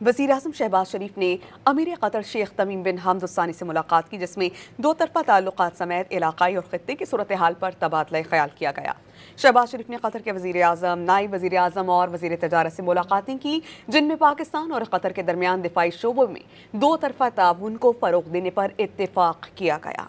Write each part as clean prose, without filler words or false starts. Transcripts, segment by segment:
وزیر اعظم شہباز شریف نے امیر قطر شیخ تمیم بن حمد الثانی سے ملاقات کی، جس میں دو طرفہ تعلقات سمیت علاقائی اور خطے کی صورتحال پر تبادلہ خیال کیا گیا۔ شہباز شریف نے قطر کے وزیر اعظم، نائب وزیر اعظم اور وزیر تجارت سے ملاقاتیں کی، جن میں پاکستان اور قطر کے درمیان دفاعی شعبوں میں دو طرفہ تعاون کو فروغ دینے پر اتفاق کیا گیا۔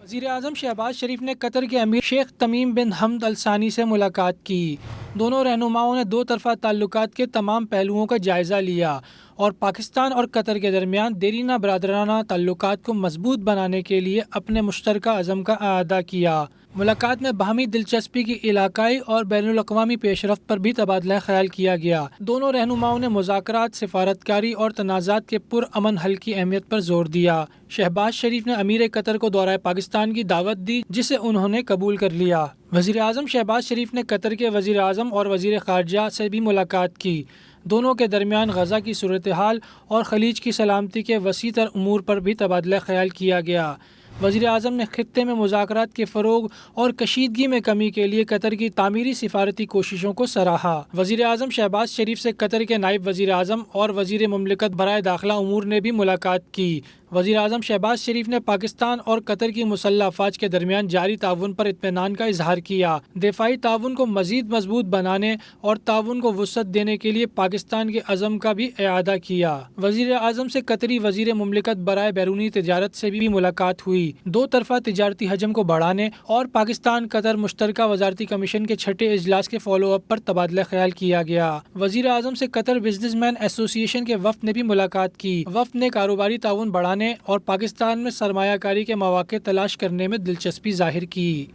وزیر اعظم شہباز شریف نے قطر کے امیر شیخ تمیم بن حمد الثانی سے ملاقات کی۔ دونوں رہنماؤں نے دو طرفہ تعلقات کے تمام پہلوؤں کا جائزہ لیا اور پاکستان اور قطر کے درمیان دیرینہ برادرانہ تعلقات کو مضبوط بنانے کے لیے اپنے مشترکہ عزم کا اعادہ کیا۔ ملاقات میں باہمی دلچسپی کی علاقائی اور بین الاقوامی پیش رفت پر بھی تبادلہ خیال کیا گیا۔ دونوں رہنماؤں نے مذاکرات، سفارتکاری اور تنازعات کے پرامن حل کی اہمیت پر زور دیا۔ شہباز شریف نے امیر قطر کو دورہ پاکستان کی دعوت دی، جسے انہوں نے قبول کر لیا۔ وزیر اعظم شہباز شریف نے قطر کے وزیر اعظم اور وزیر خارجہ سے بھی ملاقات کی۔ دونوں کے درمیان غزہ کی صورتحال اور خلیج کی سلامتی کے وسیع تر امور پر بھی تبادلہ خیال کیا گیا۔ وزیر اعظم نے خطے میں مذاکرات کے فروغ اور کشیدگی میں کمی کے لیے قطر کی تعمیری سفارتی کوششوں کو سراہا۔ وزیر اعظم شہباز شریف سے قطر کے نائب وزیر اعظم اور وزیر مملکت برائے داخلہ امور نے بھی ملاقات کی۔ وزیر اعظم شہباز شریف نے پاکستان اور قطر کی مسلح افواج کے درمیان جاری تعاون پر اطمینان کا اظہار کیا۔ دفاعی تعاون کو مزید مضبوط بنانے اور تعاون کو وسعت دینے کے لیے پاکستان کے عزم کا بھی اعادہ کیا۔ وزیر اعظم سے قطری وزیر مملکت برائے بیرونی تجارت سے بھی ملاقات ہوئی۔ دو طرفہ تجارتی حجم کو بڑھانے اور پاکستان قطر مشترکہ وزارتی کمیشن کے چھٹے اجلاس کے فالو اپ پر تبادلہ خیال کیا گیا۔ وزیر اعظم سے قطر بزنس مین ایسوسی ایشن کے وفد نے بھی ملاقات کی۔ وفد نے کاروباری تعاون بڑھانے اور پاکستان میں سرمایہ کاری کے مواقع تلاش کرنے میں دلچسپی ظاہر کی۔